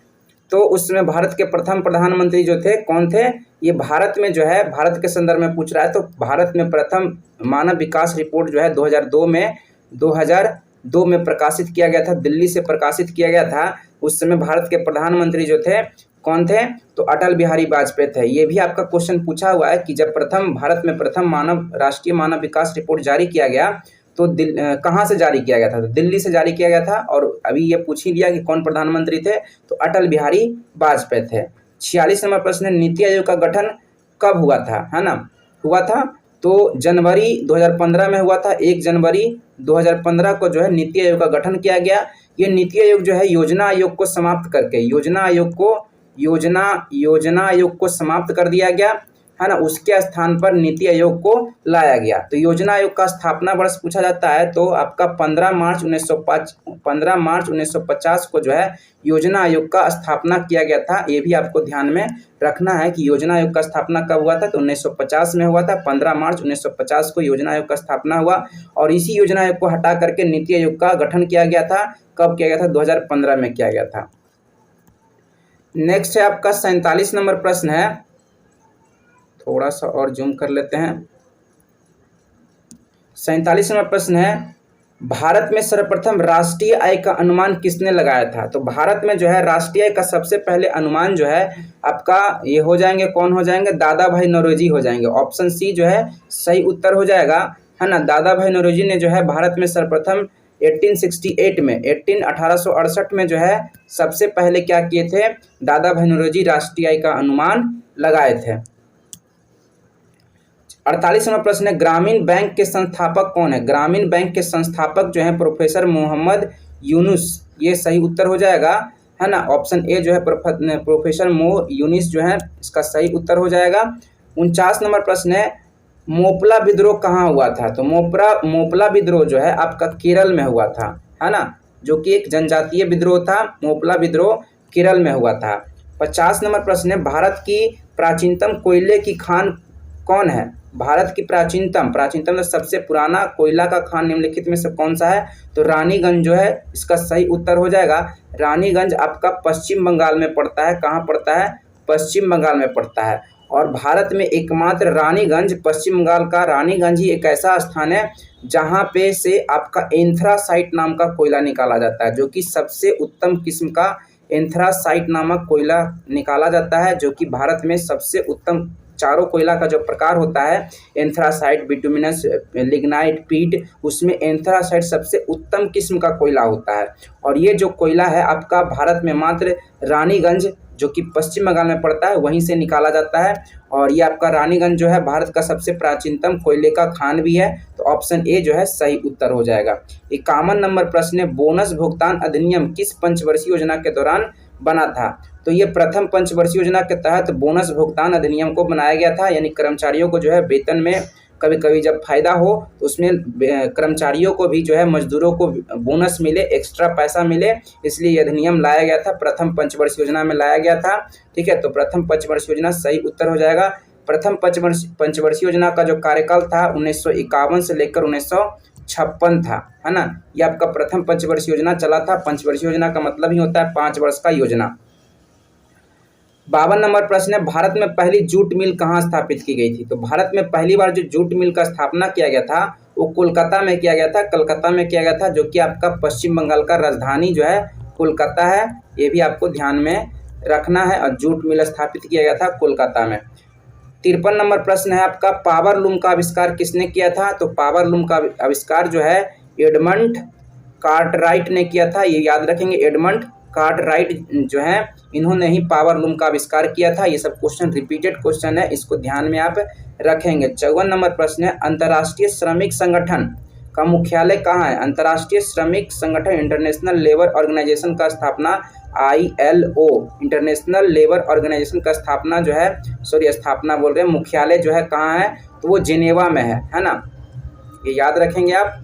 तो उसमें भारत के प्रथम प्रधानमंत्री जो थे कौन थे? ये भारत में जो है भारत के संदर्भ में पूछ रहा है, तो भारत में प्रथम मानव विकास रिपोर्ट जो है 2002 में प्रकाशित किया गया था, दिल्ली से प्रकाशित किया गया था। उस समय भारत के प्रधानमंत्री जो थे कौन थे? तो अटल बिहारी वाजपेयी थे। ये भी आपका क्वेश्चन पूछा हुआ है कि जब भारत में प्रथम राष्ट्रीय मानव विकास रिपोर्ट जारी किया गया तो कहाँ से जारी किया गया था? तो दिल्ली से जारी किया गया था। और अभी ये पूछ ही लिया कि कौन प्रधानमंत्री थे? तो अटल बिहारी वाजपेयी थे। 46 नंबर प्रश्न है, नीति आयोग का गठन कब हुआ था? है ना, हुआ था तो जनवरी 2015 में हुआ था। 1 जनवरी 2015 को जो है नीति आयोग का गठन किया गया। ये नीति आयोग जो है योजना आयोग को समाप्त करके योजना आयोग को समाप्त कर दिया गया, है ना। उसके स्थान पर नीति आयोग को लाया गया। तो योजना आयोग का स्थापना वर्ष पूछा जाता है तो आपका 15 मार्च 1950 को जो है योजना आयोग का स्थापना किया गया था। ये भी आपको ध्यान में रखना है कि योजना आयोग का स्थापना कब हुआ था? तो 1950 में हुआ था। 15 मार्च 1950 को योजना आयोग का स्थापना हुआ और इसी योजना आयोग को हटा करके नीति आयोग का गठन किया गया था। कब किया गया था? 2015 में किया गया था। नेक्स्ट है आपका 47 नंबर प्रश्न है, थोड़ा सा और जूम कर लेते हैं। 47 नंबर प्रश्न है, भारत में सर्वप्रथम राष्ट्रीय आय का अनुमान किसने लगाया था? तो भारत में जो है राष्ट्रीय आय का सबसे पहले अनुमान जो है आपका ये हो जाएंगे, कौन हो जाएंगे? दादा भाई नौरोजी हो जाएंगे। ऑप्शन सी जो है सही उत्तर हो जाएगा, है ना। दादा भाई नौरोजी ने जो है भारत में सर्वप्रथम 1868 में जो है सबसे पहले क्या किए थे? दादा भाई नौरोजी राष्ट्रीय आय का अनुमान लगाए थे। 48 नंबर प्रश्न है, ग्रामीण बैंक के संस्थापक कौन है? ग्रामीण बैंक के संस्थापक जो है प्रोफेसर मोहम्मद यूनुस, ये सही उत्तर हो जाएगा, है ना। ऑप्शन ए जो है प्रोफेसर यूनुस जो है इसका सही उत्तर हो जाएगा। 49 नंबर प्रश्न है, मोपला विद्रोह कहाँ हुआ था? तो मोपला विद्रोह जो है आपका केरल में हुआ था, है ना, जो कि एक जनजातीय विद्रोह था। मोपला विद्रोह केरल में हुआ था। 50 नंबर प्रश्न है, भारत की प्राचीनतम कोयले की खान कौन है? भारत की प्राचीनतम सबसे पुराना कोयला का खान निम्नलिखित में से कौन सा है? तो रानीगंज जो है इसका सही उत्तर हो जाएगा। रानीगंज आपका पश्चिम बंगाल में पड़ता है। कहाँ पड़ता है? पश्चिम बंगाल में पड़ता है। और भारत में एकमात्र रानीगंज, पश्चिम बंगाल का रानीगंज ही एक ऐसा स्थान है जहाँ पे से आपका एंथ्रासाइट नाम का कोयला निकाला जाता है, जो कि सबसे उत्तम किस्म का एंथ्रासाइट नामक कोयला निकाला जाता है, जो कि भारत में सबसे उत्तम चारों कोयला का जो प्रकार होता है, एंथ्रासाइट, बिटुमिनस, लिग्नाइट, पीट, उसमें एंथ्रासाइट सबसे उत्तम किस्म का कोयला होता है। और ये जो कोयला है आपका भारत में मात्र रानीगंज, जो कि पश्चिम बंगाल में पड़ता है, वहीं से निकाला जाता है। और ये आपका रानीगंज जो है भारत का सबसे प्राचीनतम कोयले का खान भी है। तो ऑप्शन ए जो है सही उत्तर हो जाएगा। 51 नंबर प्रश्न है, बोनस भुगतान अधिनियम किस पंचवर्षीय योजना के दौरान बना था? तो ये प्रथम पंचवर्षीय योजना के तहत बोनस भुगतान अधिनियम को बनाया गया था, यानी कर्मचारियों को जो है वेतन में कभी कभी जब फायदा हो तो उसमें कर्मचारियों को भी जो है, मजदूरों को बोनस मिले, एक्स्ट्रा पैसा मिले, इसलिए यह अधिनियम लाया गया था, प्रथम पंचवर्षीय योजना में लाया गया था। ठीक है, तो प्रथम पंचवर्षीय योजना सही उत्तर हो जाएगा। प्रथम पंचवर्षीय योजना का जो कार्यकाल था 1951 से लेकर 1956 था, है ना। ये आपका प्रथम पंचवर्षीय योजना चला था। पंचवर्षीय योजना का मतलब ही होता है 5 वर्ष का योजना। 52 नंबर प्रश्न है, भारत में पहली जूट मिल कहाँ स्थापित की गई थी? तो भारत में पहली बार जो जूट मिल का स्थापना किया गया था वो कोलकाता में किया गया था। कलकत्ता में किया गया था, जो कि आपका पश्चिम बंगाल का राजधानी जो है कोलकाता है, ये भी आपको ध्यान में रखना है। और जूट मिल स्थापित किया गया था कोलकाता में। 53 नंबर प्रश्न है आपका, पावर लूम का आविष्कार किसने किया था? तो पावर लूम का आविष्कार जो है एडमंड कार्टराइट ने किया था, ये याद रखेंगे। एडमंड कार्टराइट जो है, इन्होंने ही पावर लूम का आविष्कार किया था। ये सब क्वेश्चन रिपीटेड क्वेश्चन है, इसको ध्यान में आप रखेंगे। 54 नंबर प्रश्न है, अंतर्राष्ट्रीय श्रमिक संगठन का मुख्यालय कहाँ है? अंतर्राष्ट्रीय श्रमिक संगठन इंटरनेशनल लेबर ऑर्गेनाइजेशन का स्थापना, ILO इंटरनेशनल लेबर ऑर्गेनाइजेशन का स्थापना जो है, स्थापना बोल रहे हैं, मुख्यालय जो है कहाँ है? तो वो जिनेवा में है ना, ये याद रखेंगे आप।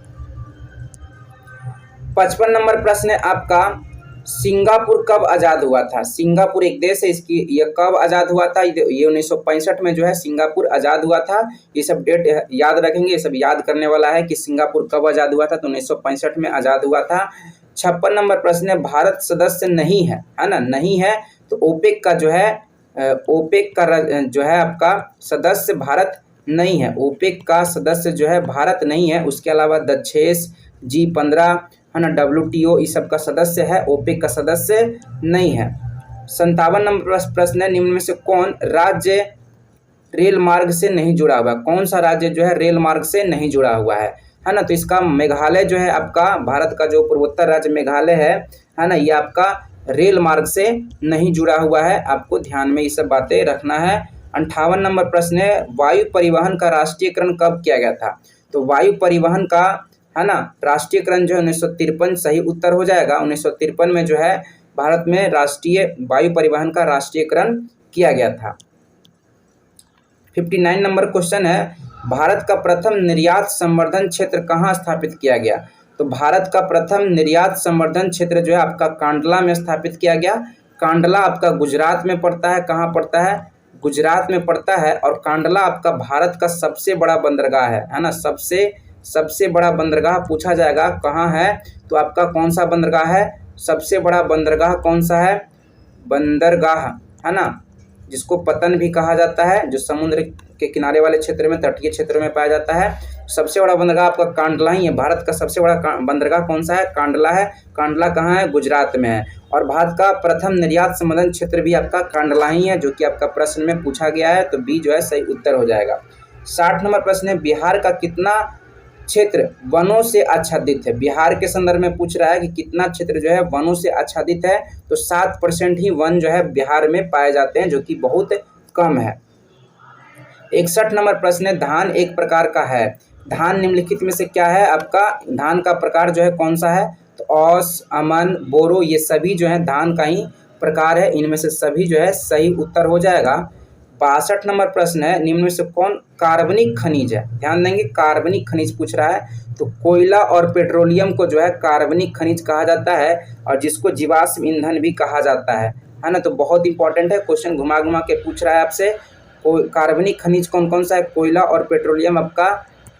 55 नंबर प्रश्न है आपका, सिंगापुर कब आज़ाद हुआ था? सिंगापुर एक देश है, इसकी ये कब आज़ाद हुआ था? ये 1965 में जो है सिंगापुर आज़ाद हुआ था। ये सब डेट याद रखेंगे, ये सब याद करने वाला है कि सिंगापुर कब आज़ाद हुआ था। तो 1965 में आज़ाद हुआ था। 56 नंबर प्रश्न है, भारत सदस्य नहीं है ना, नहीं है, तो ओपेक का जो है, ओपेक का जो है आपका सदस्य भारत नहीं है। ओपेक का सदस्य जो है भारत नहीं है। उसके अलावा दक्षेस, G15 है ना, WTO इस सब का सदस्य है, ओपेक का सदस्य नहीं है। 57 नंबर प्रश्न है, निम्न में से कौन राज्य रेल मार्ग से नहीं जुड़ा हुआ? कौन सा राज्य जो है रेल मार्ग से नहीं जुड़ा हुआ है ना? तो इसका मेघालय जो है आपका, भारत का जो पूर्वोत्तर राज्य मेघालय है ना, ये आपका रेल मार्ग से नहीं जुड़ा हुआ है। आपको ध्यान में ये सब बातें रखना है। 58 नंबर प्रश्न है, वायु परिवहन का राष्ट्रीयकरण कब किया गया था? तो वायु परिवहन का है ना राष्ट्रीयकरण जो है 1953 सही उत्तर हो जाएगा। 1953 में जो है भारत में राष्ट्रीय वायु परिवहन का राष्ट्रीयकरण किया गया था। 59 नंबर क्वेश्चन है, भारत का प्रथम निर्यात संवर्धन क्षेत्र कहाँ स्थापित किया गया? तो भारत का प्रथम निर्यात संवर्धन क्षेत्र जो है आपका कांडला में स्थापित किया गया। कांडला आपका गुजरात में पड़ता है। कहाँ पड़ता है? गुजरात में पड़ता है। और कांडला आपका भारत का सबसे बड़ा बंदरगाह है ना, सबसे बड़ा बंदरगाह पूछा जाएगा कहाँ है, तो आपका कौन सा बंदरगाह है? सबसे बड़ा बंदरगाह कौन सा है? बंदरगाह है ना, जिसको पतन भी कहा जाता है, जो समुद्र के किनारे वाले क्षेत्र में, तटीय क्षेत्रों में पाया जाता है। सबसे बड़ा बंदरगाह आपका कांडला ही है। भारत का सबसे बड़ा बंदरगाह कौन सा है? कांडला है। कांडला कहाँ है? गुजरात में है। और भारत का प्रथम निर्यात संवर्धन क्षेत्र भी आपका कांडला ही है, जो कि आपका प्रश्न में पूछा गया है। तो बी जो है सही उत्तर हो जाएगा। 60 नंबर प्रश्न है, बिहार का कितना क्षेत्र वनों से आच्छादित है? बिहार के संदर्भ में पूछ रहा है कि कितना क्षेत्र जो है वनों से आच्छादित है। तो 7% ही वन जो है बिहार में पाए जाते हैं, जो कि बहुत कम है। 61 नंबर प्रश्न है, धान एक प्रकार का है। धान निम्नलिखित में से क्या है? आपका धान का प्रकार जो है कौन सा है? तो औस, अमन, बोरो, ये सभी जो है धान का ही प्रकार है। इनमें से सभी जो है सही उत्तर हो जाएगा। 62 नंबर प्रश्न है, निम्न में से कौन कार्बनिक खनिज है? ध्यान देंगे, कार्बनिक खनिज पूछ रहा है। तो कोयला और पेट्रोलियम को जो है कार्बनिक खनिज कहा जाता है, और जिसको जीवाश्म ईंधन भी कहा जाता है ना। तो बहुत इंपॉर्टेंट है, क्वेश्चन घुमा घुमा के पूछ रहा है आपसे। कार्बनिक खनिज कौन कौन सा है? कोयला और पेट्रोलियम आपका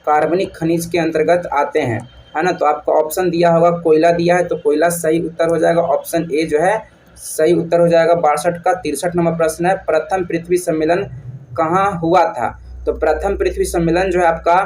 कार्बनिक खनिज के अंतर्गत आते हैं, है ना। तो आपका ऑप्शन दिया होगा, कोयला दिया है, तो कोयला सही उत्तर हो जाएगा। ऑप्शन ए जो है सही उत्तर हो जाएगा। 62 का 63 नंबर प्रश्न है, प्रथम पृथ्वी सम्मेलन कहाँ हुआ था? तो प्रथम पृथ्वी सम्मेलन जो है आपका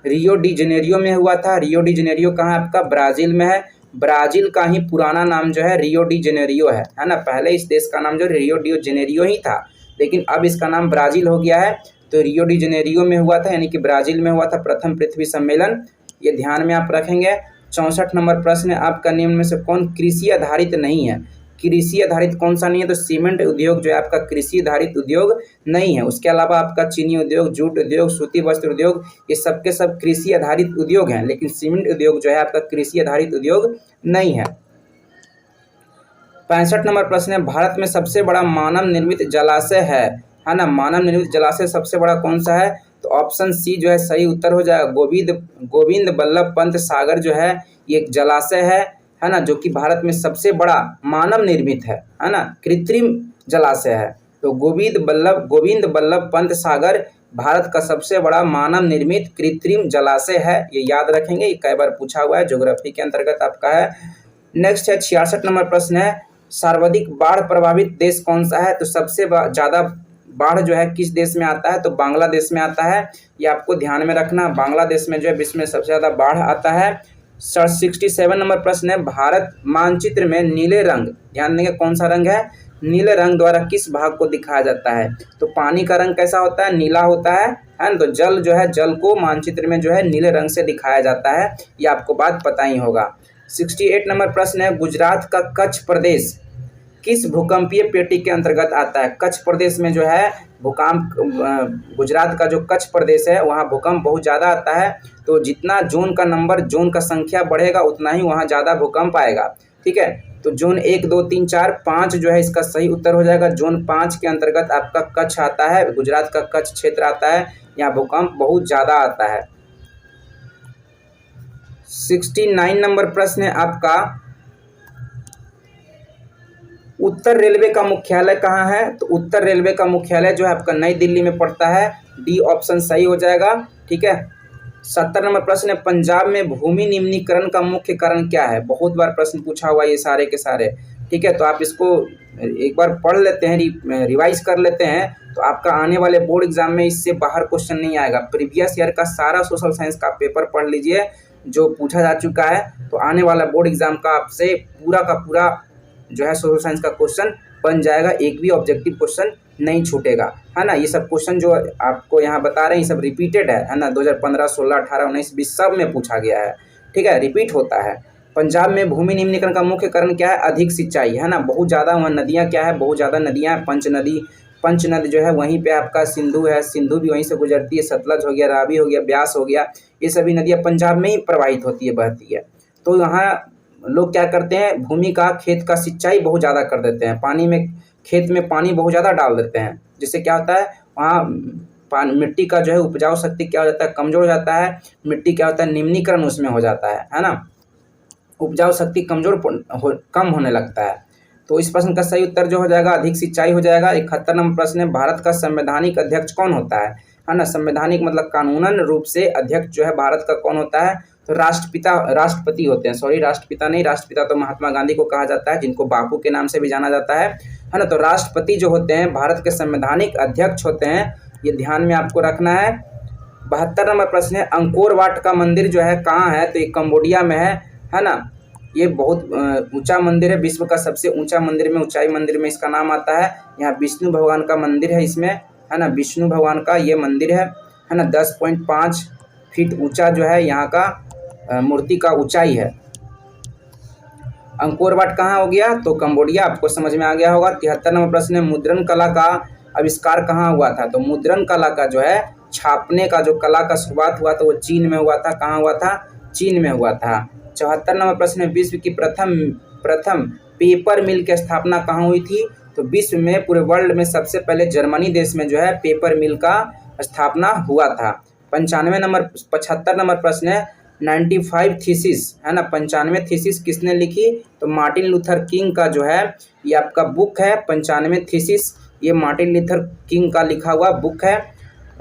रियो डी जेनेरियो में हुआ था। रियो डी जेनेरियो कहाँ है? आपका ब्राज़ील में है। ब्राज़ील का ही पुराना नाम जो है रियो डी जेनेरियो है ना। पहले इस देश का नाम जो रियो डी जेनेरियो ही था, लेकिन अब इसका नाम ब्राज़ील हो गया है। तो रियो डी जेनेरियो में हुआ था, यानी कि ब्राज़ील में हुआ था प्रथम पृथ्वी सम्मेलन। ये ध्यान में आप रखेंगे। 64 नंबर प्रश्न है आपका, निम्न में से कौन कृषि आधारित नहीं है? कृषि आधारित कौन सा नहीं है? तो सीमेंट उद्योग जो है आपका कृषि आधारित उद्योग नहीं है। उसके अलावा आपका चीनी उद्योग, जूट उद्योग, सूती वस्त्र उद्योग, ये सब के सब कृषि आधारित उद्योग हैं, लेकिन सीमेंट उद्योग जो है आपका कृषि आधारित उद्योग नहीं है। 65 नंबर प्रश्न है, भारत में सबसे बड़ा मानव निर्मित जलाशय है ना? मानव निर्मित जलाशय सबसे बड़ा कौन सा है? तो ऑप्शन सी जो है सही उत्तर हो जाएगा। गोविंद बल्लभ पंत सागर जो है ये एक जलाशय है ना, जो कि भारत में सबसे बड़ा मानव निर्मित है ना, कृत्रिम जलाशय है। तो गोविंद बल्लभ पंत सागर भारत का सबसे बड़ा मानव निर्मित कृत्रिम जलाशय है। ये याद रखेंगे, ये कई बार पूछा हुआ है, ज्योग्राफी के अंतर्गत आपका है। नेक्स्ट है 66 नंबर प्रश्न है, सर्वाधिक बाढ़ प्रभावित देश कौन सा है? तो सबसे ज़्यादा बाढ़ जो है किस देश में आता है? तो बांग्लादेश में आता है। ये आपको ध्यान में रखना, बांग्लादेश में जो है विश्व में सबसे ज़्यादा बाढ़ आता है। 67 नंबर प्रश्न है, भारत मानचित्र में नीले रंग, ध्यान देंगे कौन सा रंग है? नीले रंग द्वारा किस भाग को दिखाया जाता है? तो पानी का रंग कैसा होता है? नीला होता है ना? तो जल जो है, जल को मानचित्र में जो है नीले रंग से दिखाया जाता है, ये आपको बात पता ही होगा। 68 नंबर प्रश्न है, गुजरात का कच्छ प्रदेश किस भूकंपीय पेटी के अंतर्गत आता है? कच्छ प्रदेश में जो है भूकंप, गुजरात का जो कच्छ प्रदेश है वहाँ भूकंप बहुत ज़्यादा आता है। तो जितना जोन का नंबर, जोन का संख्या बढ़ेगा उतना ही वहाँ ज़्यादा भूकंप आएगा। ठीक है, तो जोन 1, 2, 3, 4, 5 जो है इसका सही उत्तर हो जाएगा। जोन 5 के अंतर्गत आपका कच्छ आता है, गुजरात का कच्छ क्षेत्र आता है, यहाँ भूकंप बहुत ज़्यादा आता है। 69 नंबर प्रश्न है आपका, उत्तर रेलवे का मुख्यालय कहाँ है? तो उत्तर रेलवे का मुख्यालय जो है आपका नई दिल्ली में पड़ता है। डी ऑप्शन सही हो जाएगा। ठीक है, 70 नंबर प्रश्न है, पंजाब में भूमि निम्नीकरण का मुख्य कारण क्या है? बहुत बार प्रश्न पूछा हुआ ये सारे के सारे। ठीक है, तो आप इसको एक बार पढ़ लेते हैं, रिवाइज कर लेते हैं, तो आपका आने वाले बोर्ड एग्जाम में इससे बाहर क्वेश्चन नहीं आएगा। प्रीवियस ईयर का सारा सोशल साइंस का पेपर पढ़ लीजिए जो पूछा जा चुका है, तो आने वाला बोर्ड एग्जाम का आपसे पूरा का पूरा जो है सोशल साइंस का क्वेश्चन बन जाएगा, एक भी ऑब्जेक्टिव क्वेश्चन नहीं छूटेगा, है ना। ये सब क्वेश्चन जो आपको यहाँ बता रहे हैं ये सब रिपीटेड है ना, 2015, 16, 18, 19, 20 सब में पूछा गया है। ठीक है, रिपीट होता है। पंजाब में भूमि निम्नीकरण का मुख्य कारण क्या है? अधिक सिंचाई, है ना। बहुत ज़्यादा वहाँ नदियाँ क्या है, बहुत ज़्यादा नदियाँ, पंच नदी जो है वहीं पे आपका सिंधु है, सिंधु भी वहीं से गुजरती है, सतलज हो गया, रावी हो गया, ब्यास हो गया, ये सभी नदियाँ पंजाब में ही प्रवाहित होती है, बहती है। तो यहाँ लोग क्या करते हैं, भूमि का, खेत का सिंचाई बहुत ज़्यादा कर देते हैं, पानी में, खेत में पानी बहुत ज़्यादा डाल देते हैं, जिससे क्या होता है वहाँ मिट्टी का जो है उपजाऊ शक्ति क्या हो जाता है, कमज़ोर हो जाता है। मिट्टी क्या होता है, निम्नीकरण उसमें हो जाता है ना, उपजाऊ शक्ति कम होने लगता है। तो इस प्रश्न का सही उत्तर जो हो जाएगा अधिक सिंचाई हो जाएगा। 71 नंबर प्रश्न है, भारत का संवैधानिक अध्यक्ष कौन होता है ना। संवैधानिक मतलब कानूनन रूप से अध्यक्ष जो है भारत का कौन होता है? तो राष्ट्रपति होते हैं, सॉरी राष्ट्रपिता नहीं, राष्ट्रपिता तो महात्मा गांधी को कहा जाता है, जिनको बापू के नाम से भी जाना जाता है ना। तो राष्ट्रपति जो होते हैं भारत के संवैधानिक अध्यक्ष होते हैं, ये ध्यान में आपको रखना है। 72 नंबर प्रश्न है, अंकोर वाट का मंदिर जो है कहाँ है? तो ये कंबोडिया में है ना। ये बहुत ऊंचा मंदिर है, विश्व का सबसे ऊंचा मंदिर में, ऊंचाई मंदिर में इसका नाम आता है। यहाँ विष्णु भगवान का मंदिर है इसमें, है ना, विष्णु भगवान का ये मंदिर है ना। 10.5 फीट ऊंचा जो है यहाँ का मूर्ति का ऊंचाई है। अंकोर वाट कहाँ हो गया? तो कंबोडिया, आपको समझ में आ गया होगा। 73 नंबर प्रश्न है, मुद्रण कला का आविष्कार कहाँ हुआ था? तो मुद्रण कला का जो है, छापने का जो कला का शुरुआत हुआ था वो चीन में हुआ था। कहाँ हुआ था? चीन में हुआ था। 74 नंबर प्रश्न है, विश्व की प्रथम पेपर मिल की स्थापना कहाँ हुई थी? तो विश्व में, पूरे वर्ल्ड में सबसे पहले जर्मनी देश में जो है पेपर मिल का स्थापना हुआ था। 75 नंबर प्रश्न है, 95 थीसिस, है ना, 95 थीसिस किसने लिखी? तो मार्टिन लूथर किंग का जो है ये आपका बुक है 95 थीसिस, ये मार्टिन लूथर किंग का लिखा हुआ बुक है।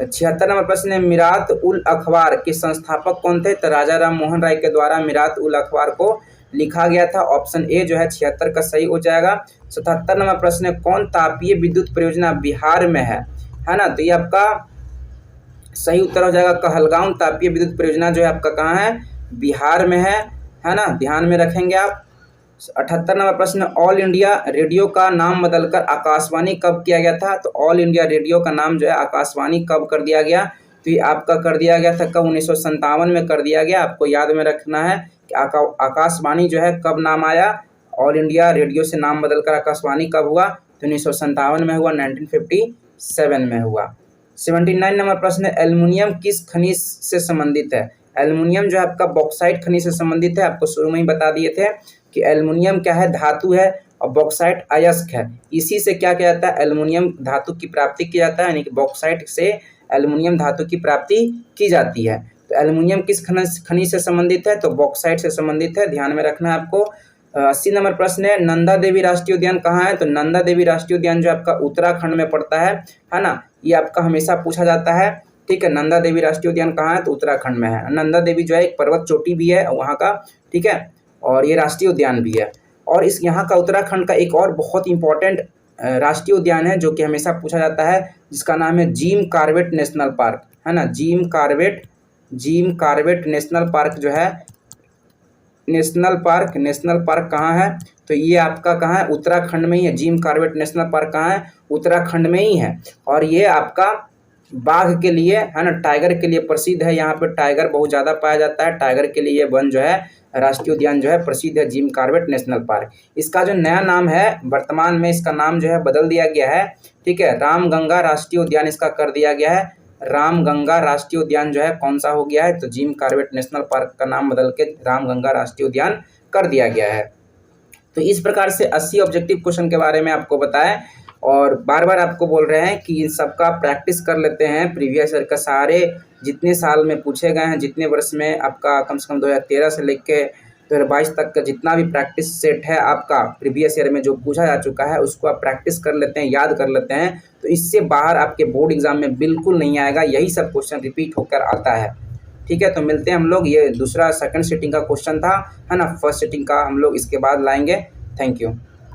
76 नंबर प्रश्न है, मिरात उल अखबार के संस्थापक कौन थे? तो राजा राम मोहन राय के द्वारा मिरात उल अखबार को लिखा गया था। ऑप्शन ए जो है 76 का सही हो जाएगा। 77 नंबर प्रश्न है, कौन तापीय विद्युत परियोजना बिहार में है ना। तो ये आपका सही उत्तर हो जाएगा कहलगांव तापीय विद्युत परियोजना जो है आपका कहाँ है? बिहार में है ना, ध्यान में रखेंगे आप। 78 नंबर प्रश्न, ऑल इंडिया रेडियो का नाम बदलकर आकाशवाणी कब किया गया था? तो ऑल इंडिया रेडियो का नाम जो है आकाशवाणी कब कर दिया गया? तो ये आपका कर दिया गया था कब? 1957 में कर दिया गया। आपको याद में रखना है कि आकाशवाणी जो है कब नाम आया, ऑल इंडिया रेडियो से नाम बदलकर आकाशवाणी कब हुआ? तो 1957 में हुआ, 1957 में हुआ। 79 नंबर प्रश्न, एल्युमिनियम किस खनिज से संबंधित है? एल्युमिनियम जो है आपका बॉक्साइट खनिज से संबंधित है। आपको शुरू में ही बता दिए थे कि एल्युमिनियम क्या है? धातु है, और बॉक्साइट अयस्क है। इसी से क्या किया जाता है? एल्युमिनियम धातु की प्राप्ति की जाता है, यानी कि बॉक्साइट से एल्युमिनियम धातु की प्राप्ति की जाती है। तो एल्युमिनियम किस खनिज से संबंधित है? तो बॉक्साइट से संबंधित है, ध्यान में रखना है आपको। 80 नंबर प्रश्न है, नंदा देवी राष्ट्रीय उद्यान कहाँ है? तो नंदा देवी राष्ट्रीय उद्यान जो आपका उत्तराखंड में पड़ता है ना। ये आपका हमेशा पूछा जाता है, ठीक है। नंदा देवी राष्ट्रीय उद्यान कहाँ है? तो उत्तराखंड में है। नंदा देवी जो है एक पर्वत चोटी भी है वहाँ का, ठीक है, और ये राष्ट्रीय उद्यान भी है। और इस यहाँ का उत्तराखंड का एक और बहुत इंपॉर्टेंट राष्ट्रीय उद्यान है जो कि हमेशा पूछा जाता है, जिसका नाम है जिम कॉर्बेट नेशनल पार्क, है ना। जिम कॉर्बेट नेशनल पार्क जो है, नेशनल पार्क कहाँ है? तो ये आपका कहाँ है? उत्तराखंड में ही है। जिम कॉर्बेट नेशनल पार्क कहाँ है? उत्तराखंड में ही है। और ये आपका बाघ के लिए, है ना, टाइगर के लिए प्रसिद्ध है। यहाँ पे टाइगर बहुत ज़्यादा पाया जाता है। टाइगर के लिए ये वन जो है, राष्ट्रीय उद्यान जो है प्रसिद्ध है, जिम कॉर्बेट नेशनल पार्क। इसका जो नया नाम है, वर्तमान में इसका नाम जो है बदल दिया गया है, ठीक है। रामगंगा राष्ट्रीय उद्यान इसका कर दिया गया है। रामगंगा राष्ट्रीय उद्यान जो है कौन सा हो गया है? तो जिम कॉर्बेट नेशनल पार्क का नाम बदल के रामगंगा राष्ट्रीय उद्यान कर दिया गया है। तो इस प्रकार से 80 ऑब्जेक्टिव क्वेश्चन के बारे में आपको बताया, और बार बार आपको बोल रहे हैं कि इन सब का प्रैक्टिस कर लेते हैं। प्रीवियस ईयर का सारे जितने साल में पूछे गए हैं, जितने वर्ष में आपका कम से कम 2013 से लेके 2022 तक का जितना भी प्रैक्टिस सेट है आपका प्रीवियस ईयर में जो पूछा जा चुका है, उसको आप प्रैक्टिस कर लेते हैं, याद कर लेते हैं, तो इससे बाहर आपके बोर्ड एग्जाम में बिल्कुल नहीं आएगा। यही सब क्वेश्चन रिपीट होकर आता है, ठीक है। तो मिलते हैं हम लोग, ये दूसरा सेकंड सिटिंग का क्वेश्चन था, है ना। फर्स्ट सिटिंग का हम लोग इसके बाद लाएंगे। Thank you.